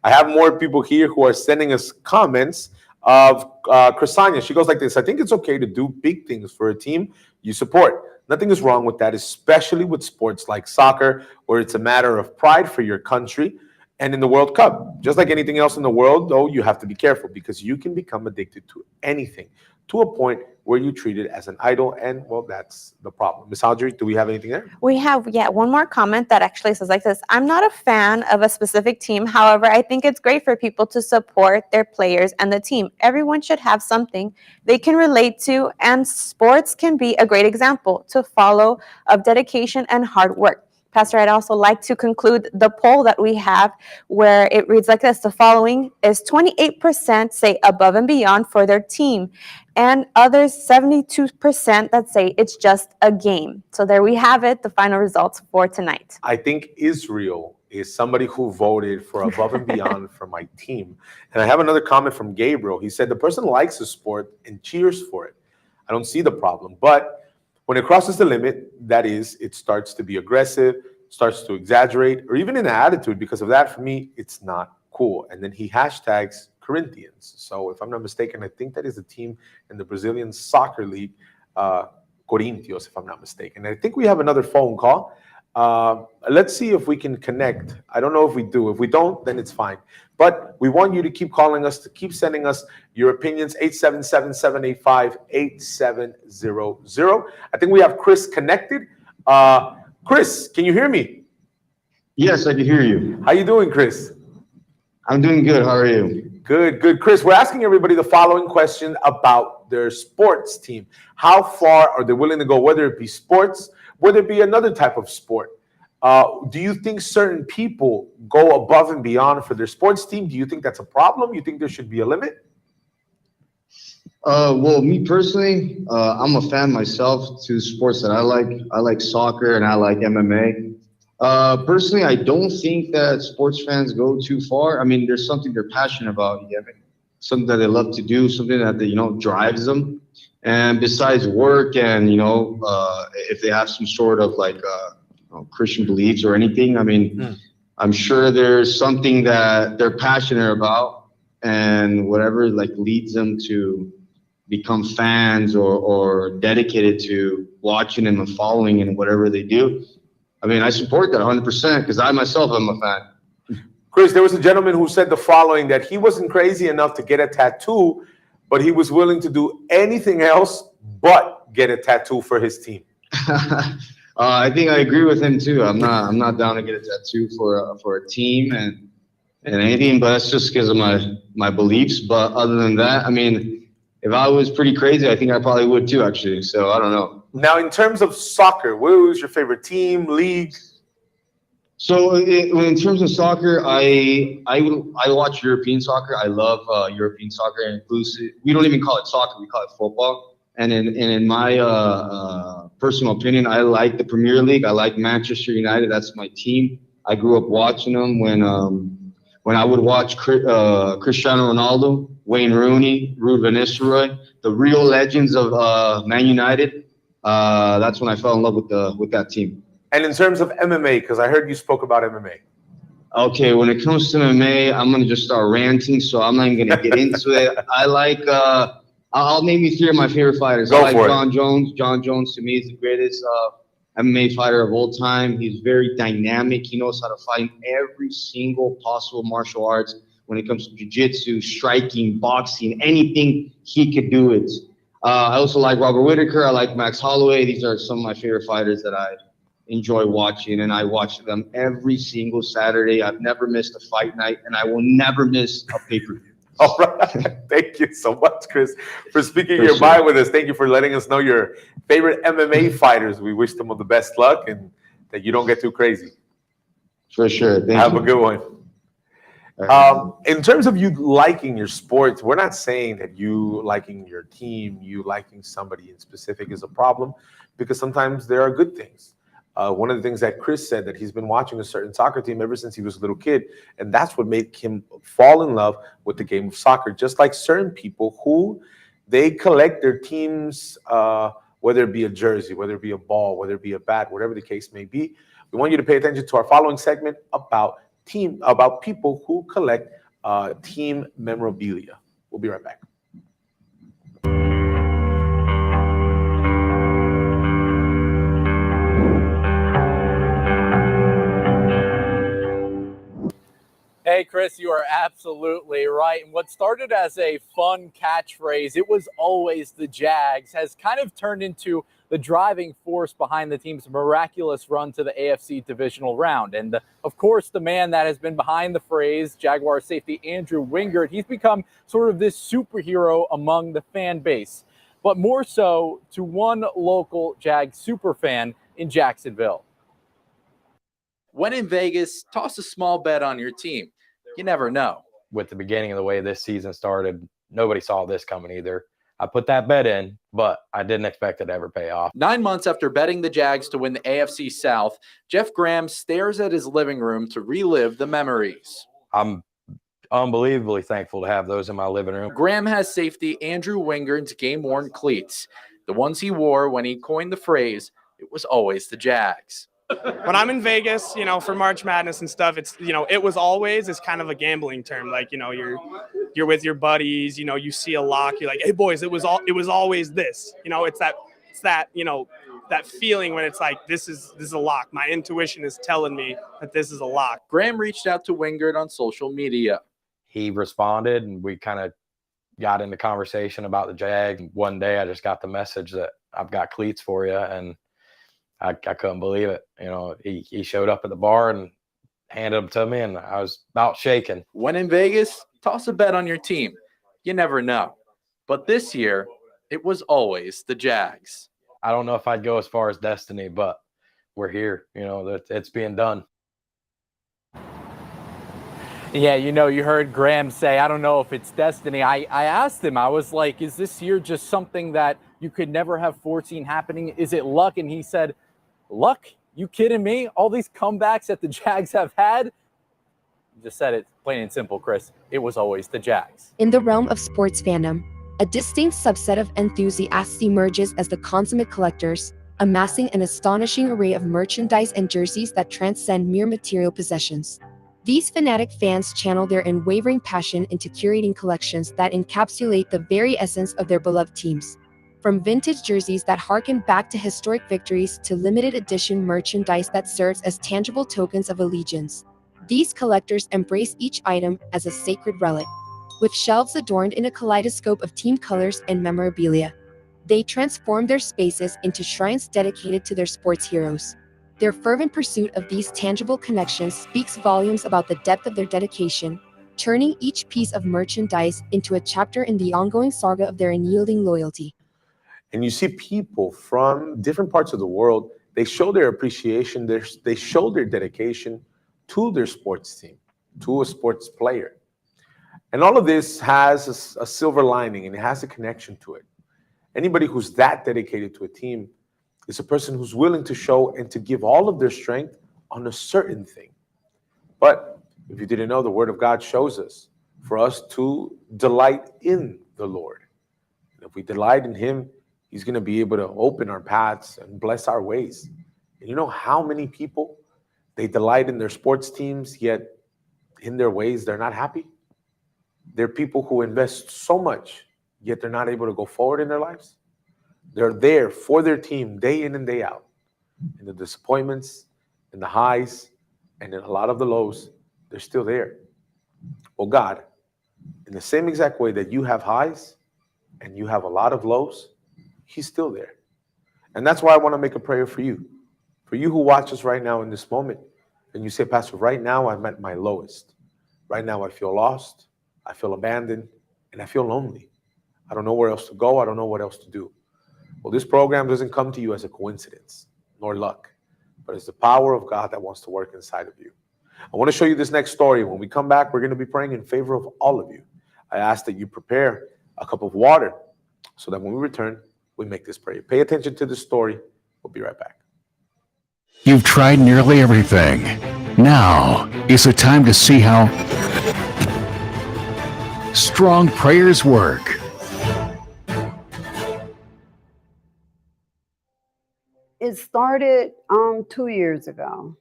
I have more people here who are sending us comments of Chrisania. She goes like this: I think it's okay to do big things for a team you support. Nothing is wrong with that, especially with sports like soccer, where it's a matter of pride for your country. And in the World Cup, just like anything else in the world, though, you have to be careful because you can become addicted to anything to a point where you treat it as an idol. And, well, that's the problem. Ms. Audrey, do we have anything there? We have, one more comment that actually says like this: I'm not a fan of a specific team. However, I think it's great for people to support their players and the team. Everyone should have something they can relate to, and sports can be a great example to follow of dedication and hard work. Pastor, I'd also like to conclude the poll that we have, where it reads like this: the following is 28% say above and beyond for their team, and others 72% that say it's just a game. So there we have it, the final results for tonight. I think Israel is somebody who voted for above and beyond for my team. And I have another comment from Gabriel. He said the person likes the sport and cheers for it. I don't see the problem. But when it crosses the limit, that is, it starts to be aggressive, starts to exaggerate, or even in attitude. Because of that, for me, it's not cool. And then he hashtags Corinthians. So if I'm not mistaken, I think that is a team in the Brazilian soccer league, Corinthians, if I'm not mistaken. And I think we have another phone call. Let's see if we can connect. I don't know if we do. If we don't, then it's fine. But we want you to keep calling us, to keep sending us your opinions, 877-785-8700. I think we have Chris connected. Chris, can you hear me? Yes, I can hear you. How you doing, Chris? I'm doing good. How are you? Good, good. Chris, we're asking everybody the following question about their sports team. How far are they willing to go, whether it be sports, whether it be another type of sport? Do you think certain people go above and beyond for their sports team? Do you think that's a problem? You think there should be a limit? Well, me personally, I'm a fan myself to sports that I like. I like soccer and I like MMA. Personally, I don't think that sports fans go too far. I mean, there's something they're passionate about, something that they love to do, something that they, drives them. And besides work and, if they have some sort of like Christian beliefs or anything, I mean, I'm sure there's something that they're passionate about, and whatever like leads them to become fans or dedicated to watching and following and whatever they do. I mean, I support that 100% because I myself am a fan. Chris, there was a gentleman who said the following, that he wasn't crazy enough to get a tattoo, but he was willing to do anything else but get a tattoo for his team. I think I agree with him too. I'm not down to get a tattoo for a team and anything, but that's just because of my beliefs. But other than that, I mean, if I was pretty crazy, I think I probably would too, actually. So I don't know. Now, in terms of soccer, what was your favorite team, league? So in terms of soccer, I watch European soccer. I love European soccer, inclusive. We don't even call it soccer; we call it football. And in my personal opinion, I like the Premier League. I like Manchester United. That's my team. I grew up watching them when I would watch Cristiano Ronaldo, Wayne Rooney, Ruud van Nistelrooy, the real legends of Man United. That's when I fell in love with that team. And in terms of MMA, because I heard you spoke about MMA. Okay, when it comes to MMA, I'm gonna just start ranting, so I'm not even gonna get into it. I like. I'll name you three of my favorite fighters. I like John Jones. John Jones to me is the greatest MMA fighter of all time. He's very dynamic. He knows how to fight in every single possible martial arts. When it comes to jiu-jitsu, striking, boxing, anything, he could do it. I also like Robert Whittaker. I like Max Holloway. These are some of my favorite fighters that I enjoy watching, and I watch them every single Saturday. I've never missed a fight night, and I will never miss a pay-per-view. All right. Thank you so much, Chris, for speaking your mind with us. Thank you for letting us know your favorite MMA fighters. We wish them all the best luck and that you don't get too crazy. For sure. Have a good one. In terms of you liking your sports, we're not saying that you liking your team, you liking somebody in specific is a problem, because sometimes there are good things. One of the things that Chris said, that he's been watching a certain soccer team ever since he was a little kid, and that's what made him fall in love with the game of soccer. Just like certain people who they collect their teams, whether it be a jersey, whether it be a ball, whether it be a bat, whatever the case may be. We want you to pay attention to our following segment about people who collect team memorabilia. We'll be right back. Hey, Chris, you are absolutely right. And what started as a fun catchphrase, it was always the Jags, has kind of turned into the driving force behind the team's miraculous run to the AFC divisional round. And of course, the man that has been behind the phrase, Jaguar safety Andrew Wingard, he's become sort of this superhero among the fan base, but more so to one local Jags superfan in Jacksonville. When in Vegas, toss a small bet on your team. You never know. With the beginning of the way this season started, nobody saw this coming either. I put that bet in, but I didn't expect it to ever pay off. 9 months after betting the Jags to win the AFC South, Jeff Graham stares at his living room to relive the memories. I'm unbelievably thankful to have those in my living room. Graham has safety Andrew Wingard's game-worn cleats, the ones he wore when he coined the phrase, "It was always the Jags." When I'm in Vegas, for March Madness and stuff, it's, it was always is kind of a gambling term. Like, you're with your buddies, you see a lock, you're like, hey boys, it was always this, it's that, that feeling when it's like, this is a lock. My intuition is telling me that this is a lock. Graham reached out to Wingard on social media. He responded and we kind of got into conversation about the Jag. One day I just got the message that I've got cleats for you, and I couldn't believe it. He showed up at the bar and handed them to me, and I was about shaking. When in Vegas, toss a bet on your team. You never know. But this year, it was always the Jags. I don't know if I'd go as far as destiny, but we're here. It's being done. Yeah, you heard Graham say, I don't know if it's destiny. I asked him, I was like, is this year just something that you could never have foreseen happening? Is it luck? And he said, luck? You kidding me? All these comebacks that the Jags have had? Just said it plain and simple, Chris. It was always the Jags. In the realm of sports fandom, a distinct subset of enthusiasts emerges as the consummate collectors, amassing an astonishing array of merchandise and jerseys that transcend mere material possessions. These fanatic fans channel their unwavering passion into curating collections that encapsulate the very essence of their beloved teams. From vintage jerseys that harken back to historic victories to limited edition merchandise that serves as tangible tokens of allegiance, these collectors embrace each item as a sacred relic. With shelves adorned in a kaleidoscope of team colors and memorabilia, they transform their spaces into shrines dedicated to their sports heroes. Their fervent pursuit of these tangible connections speaks volumes about the depth of their dedication, turning each piece of merchandise into a chapter in the ongoing saga of their unyielding loyalty. And you see people from different parts of the world, they show their appreciation, they show their dedication to their sports team, to a sports player. And all of this has a silver lining, and it has a connection to it. Anybody who's that dedicated to a team is a person who's willing to show and to give all of their strength on a certain thing. But if you didn't know, the Word of God shows us for us to delight in the Lord. And if we delight in Him, He's going to be able to open our paths and bless our ways. And you know how many people, they delight in their sports teams, yet in their ways, they're not happy? They're people who invest so much, yet they're not able to go forward in their lives. They're there for their team day in and day out. In the disappointments, in the highs, and in a lot of the lows, they're still there. Well, God, in the same exact way that you have highs and you have a lot of lows, He's still there. And that's why I want to make a prayer for you. For you who watch us right now in this moment, and you say, Pastor, right now I'm at my lowest. Right now I feel lost, I feel abandoned, and I feel lonely. I don't know where else to go. I don't know what else to do. Well, this program doesn't come to you as a coincidence, nor luck, but it's the power of God that wants to work inside of you. I want to show you this next story. When we come back, we're going to be praying in favor of all of you. I ask that you prepare a cup of water so that when we return, we make this prayer. Pay attention to the story. We'll be right back. You've tried nearly everything. Now is the time to see how strong prayers work. It started 2 years ago.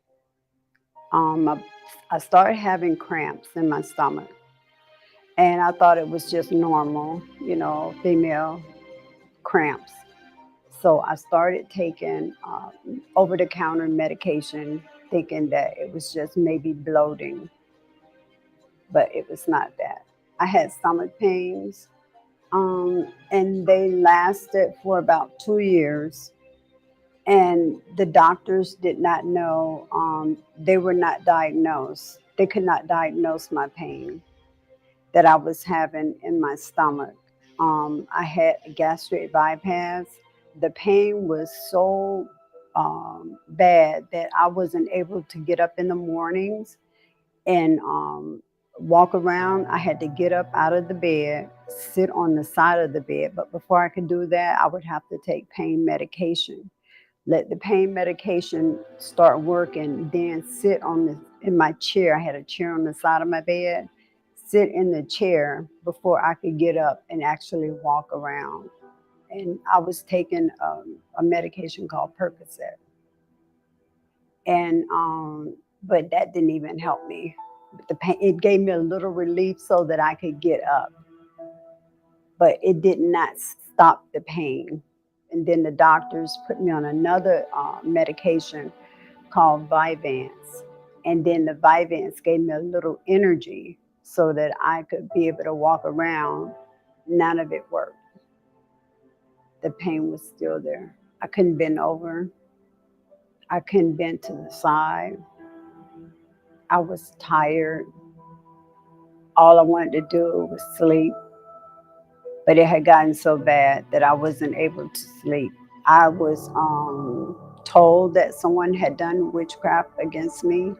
I started having cramps in my stomach, and I thought it was just normal, female cramps. So I started taking over-the-counter medication, thinking that it was just maybe bloating, but it was not that. I had stomach pains, and they lasted for about 2 years. And the doctors did not know, they were not diagnosed. They could not diagnose my pain that I was having in my stomach. I had a gastric bypass. The pain was so bad that I wasn't able to get up in the mornings and walk around. I had to get up out of the bed, sit on the side of the bed. But before I could do that, I would have to take pain medication. Let the pain medication start working, then sit in my chair. I had a chair on the side of my bed, sit in the chair before I could get up and actually walk around. And I was taking a medication called Percocet. And, but that didn't even help me. The pain, it gave me a little relief so that I could get up, but it did not stop the pain. And then the doctors put me on another medication called Vyvanse. And then the Vyvanse gave me a little energy so that I could be able to walk around. None of it worked. The pain was still there. I couldn't bend over. I couldn't bend to the side. I was tired. All I wanted to do was sleep. But it had gotten so bad that I wasn't able to sleep. I was told that someone had done witchcraft against me.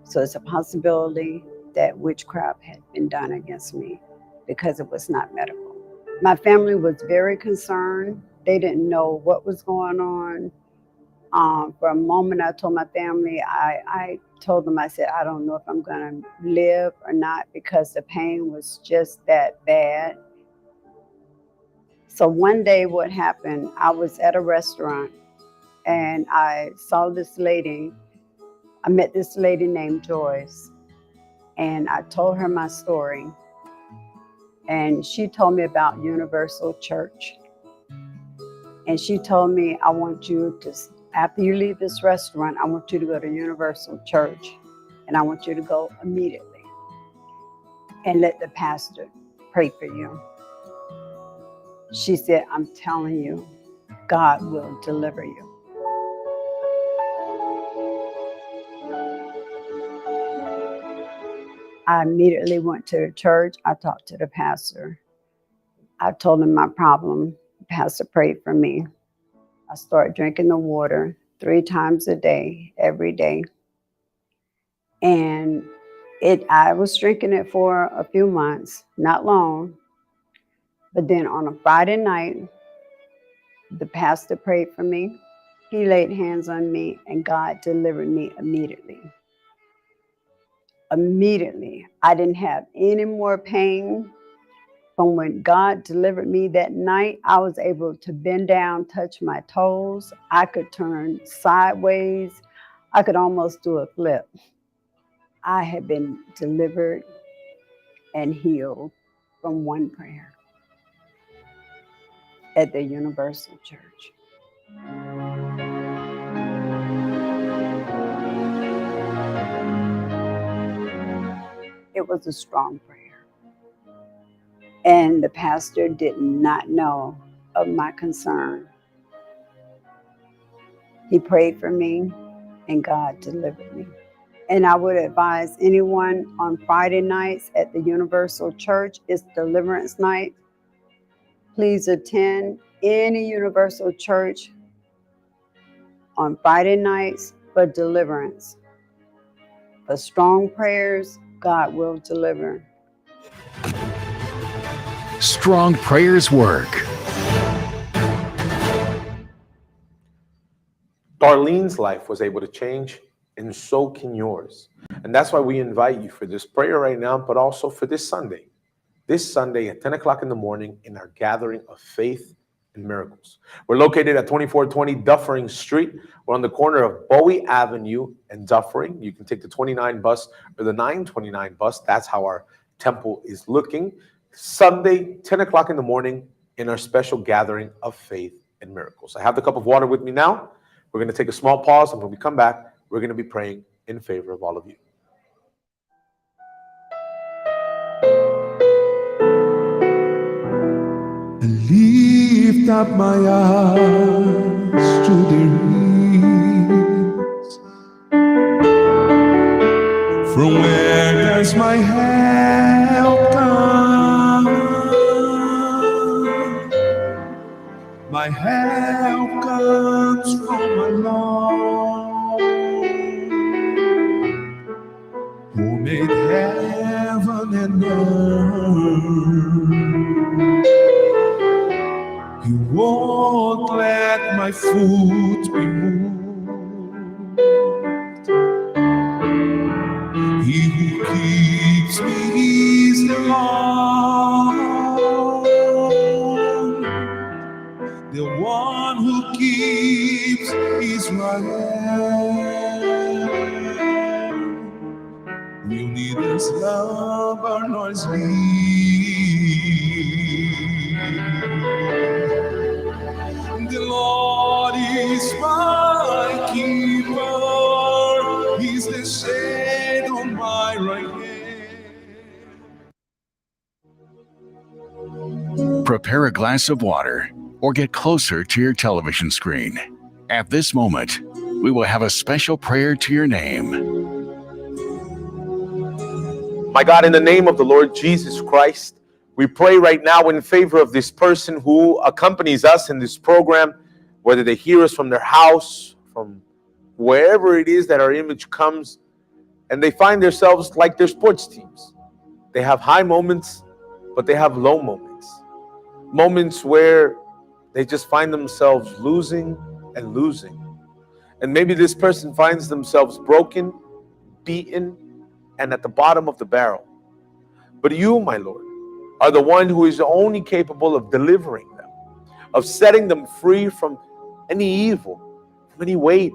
So it's a possibility that witchcraft had been done against me because it was not medical. My family was very concerned. They didn't know what was going on. For a moment, I told my family, I told them, I said, I don't know if I'm going to live or not because the pain was just that bad. So one day what happened, I was at a restaurant and I saw this lady. I met this lady named Joyce, and I told her my story. And she told me about Universal Church. And she told me, I want you to, after you leave this restaurant, I want you to go to Universal Church, and I want you to go immediately and let the pastor pray for you. She said, I'm telling you, God will deliver you. I immediately went to the church. I talked to the pastor. I told him my problem. The pastor prayed for me. I started drinking the water 3 times a day, every day. And I was drinking it for a few months, not long. But then on a Friday night, the pastor prayed for me. He laid hands on me, and God delivered me immediately. Immediately. I didn't have any more pain. From when God delivered me that night, I was able to bend down, touch my toes. I could turn sideways. I could almost do a flip. I had been delivered and healed from one prayer at the Universal Church. It was a strong prayer. And the pastor did not know of my concern. He prayed for me, and God delivered me. And I would advise anyone on Friday nights at the Universal Church, it's Deliverance Night. Please attend any Universal Church on Friday nights for deliverance. For strong prayers, God will deliver. Strong prayers work. Darlene's life was able to change, and so can yours. And that's why we invite you for this prayer right now, but also for this Sunday. This Sunday at 10 o'clock in the morning in our gathering of faith and miracles. We're located at 2420 Dufferin Street. We're on the corner of Bowie Avenue and Dufferin. You can take the 29 bus or the 929 bus. That's how our temple is looking. Sunday, 10 o'clock in the morning in our special gathering of faith and miracles. I have the cup of water with me now. We're going to take a small pause, and when we come back, we're going to be praying in favor of all of you. Lift up my eyes to the hills. From where does my help come? My help comes from my Lord, who made heaven and earth. He won't let my foot be moved. He who keeps me is the Lord, the one who keeps Israel. Will neither slumber nor sleep. The Lord is my keeper, He's the shade on my right hand. Prepare a glass of water or get closer to your television screen. At this moment, we will have a special prayer to your name. My God, in the name of the Lord Jesus Christ, we pray right now in favor of this person who accompanies us in this program, whether they hear us from their house, from wherever it is that our image comes, and they find themselves like their sports teams. They have high moments, but they have low moments. Moments where they just find themselves losing and losing. And maybe this person finds themselves broken, beaten, and at the bottom of the barrel. But you, my Lord, are the one who is only capable of delivering them, of setting them free from any evil, from any weight,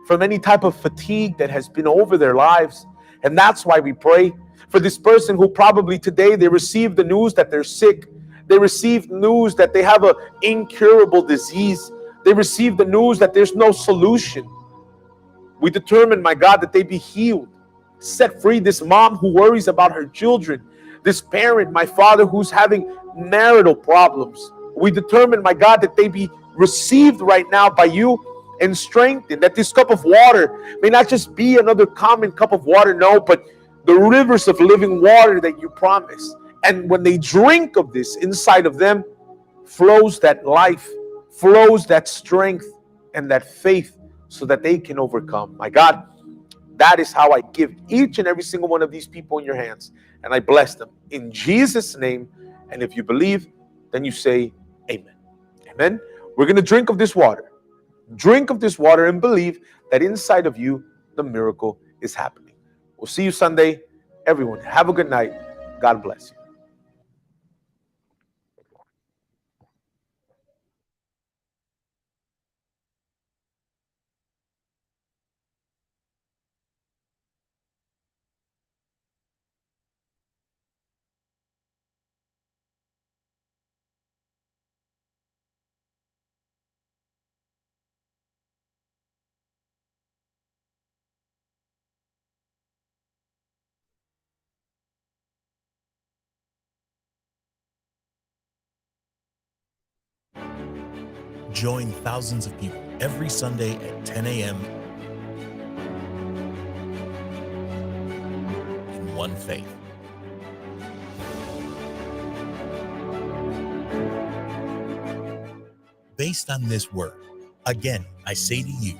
from any type of fatigue that has been over their lives. And that's why we pray for this person who probably today they received the news that they're sick. They received news that they have an incurable disease. They received the news that there's no solution. We determine, my God, that they be healed. Set free this mom who worries about her children. This parent, my Father, who's having marital problems. We determine, my God, that they be received right now by you and strengthened. That this cup of water may not just be another common cup of water, no, but the rivers of living water that you promised. And when they drink of this, inside of them flows that life, flows that strength and that faith so that they can overcome. My God, that is how I give each and every single one of these people in your hands. And I bless them in Jesus' name. And if you believe, then you say amen. Amen. We're going to drink of this water. Drink of this water and believe that inside of you, the miracle is happening. We'll see you Sunday. Everyone, have a good night. God bless you. Join thousands of people every Sunday at 10 a.m. in one faith. Based on this word, again, I say to you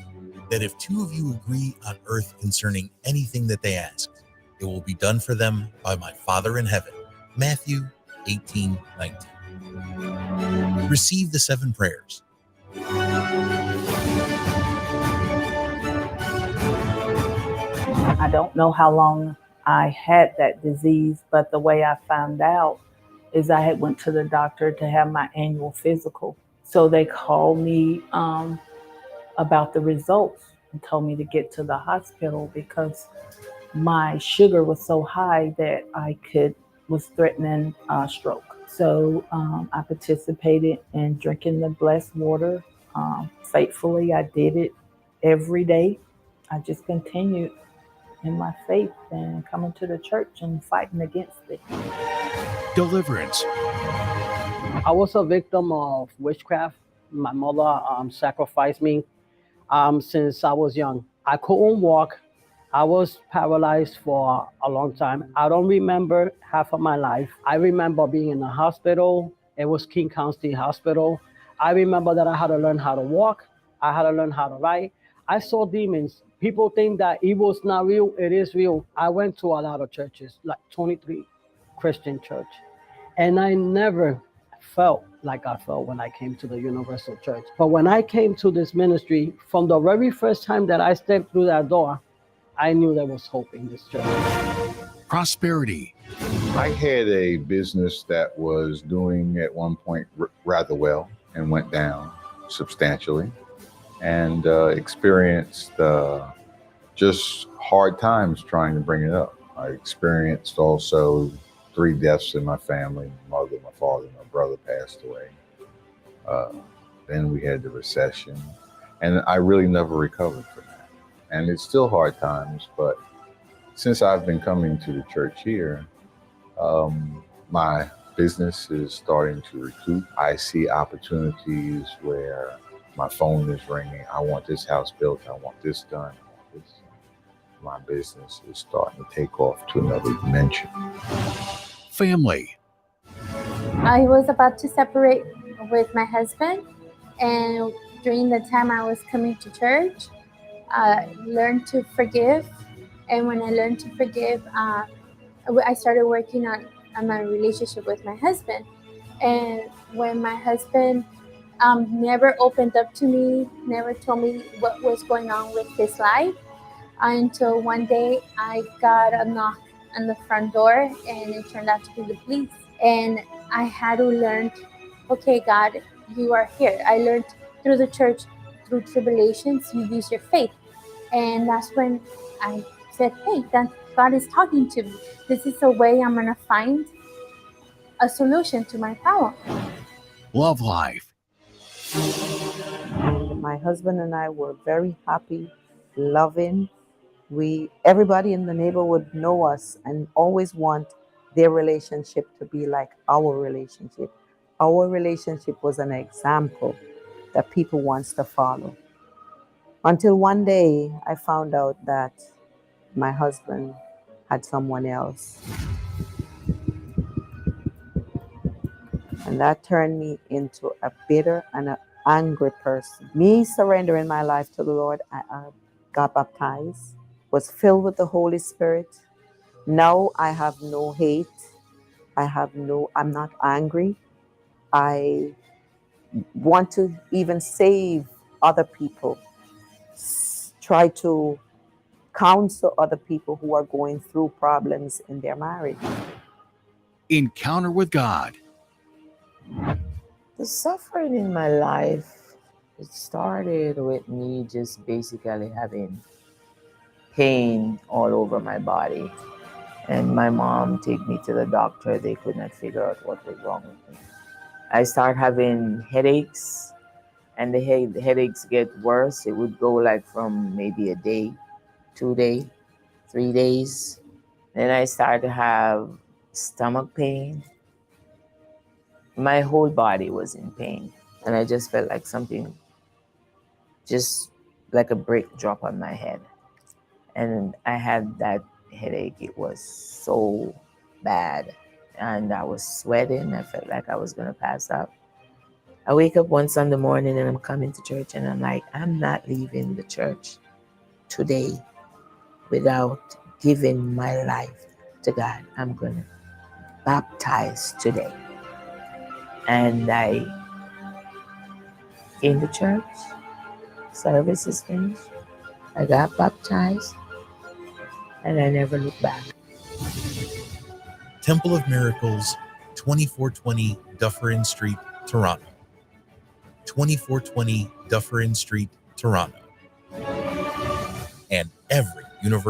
that if two of you agree on earth concerning anything that they ask, it will be done for them by my Father in heaven. Matthew 18:19. Receive the 7 prayers. I don't know how long I had that disease, but the way I found out is I had went to the doctor to have my annual physical. So they called me about the results and told me to get to the hospital because my sugar was so high that was threatening stroke. So I participated in drinking the blessed water faithfully. I did it every day. I just continued in my faith and coming to the church and fighting against it. Deliverance. I was a victim of witchcraft. My mother sacrificed me since I was young. I couldn't walk. I was paralyzed for a long time. I don't remember half of my life. I remember being in the hospital. It was King County Hospital. I remember that I had to learn how to walk. I had to learn how to write. I saw demons. People think that evil's not real. It is real. I went to a lot of churches, like 23 Christian church. And I never felt like I felt when I came to the Universal Church. But when I came to this ministry, from the very first time that I stepped through that door, I knew there was hope in this church. Prosperity. I had a business that was doing at one point rather well and went down substantially, and experienced just hard times trying to bring it up. I experienced also 3 deaths in my family. My mother, my father, my brother passed away. Then we had the recession, and I really never recovered from that. And it's still hard times, but since I've been coming to the church here, my business is starting to recoup. I see opportunities where my phone is ringing. I want this house built. I want this done. I want this. My business is starting to take off to another dimension. Family. I was about to separate with my husband, and during the time I was coming to church, I learned to forgive. And when I learned to forgive, I started working on my relationship with my husband. And when my husband never opened up to me, never told me what was going on with his life, until one day I got a knock on the front door, and it turned out to be the police. And I had to learn, okay, God, you are here. I learned through the church, through tribulations, you use your faith. And that's when I said, hey, God is talking to me. This is a way I'm going to find a solution to my problem. Love life. My husband and I were very happy, loving. Everybody in the neighborhood know us and always want their relationship to be like our relationship. Our relationship was an example that people wants to follow. Until one day I found out that my husband had someone else. And that turned me into a bitter and an angry person. Me surrendering my life to the Lord, I got baptized, was filled with the Holy Spirit. Now I have no hate. I'm not angry. I want to even save other people. Try to counsel other people who are going through problems in their marriage. Encounter with God. The suffering in my life, it started with me just basically having pain all over my body. And my mom took me to the doctor. They could not figure out what was wrong with me. I started having headaches, and the headaches get worse. It would go like from maybe a day, 2 days, 3 days. Then I started to have stomach pain. My whole body was in pain. And I just felt like something, just like a brick drop on my head. And I had that headache. It was so bad. And I was sweating. I felt like I was going to pass out. I wake up one Sunday morning and I'm coming to church, and I'm like, I'm not leaving the church today without giving my life to God. I'm going to baptize today. And I came to church. Service is finished. I got baptized. and I never looked back. Temple of Miracles, 2420 Dufferin Street, Toronto. 2420 Dufferin Street, Toronto. And every university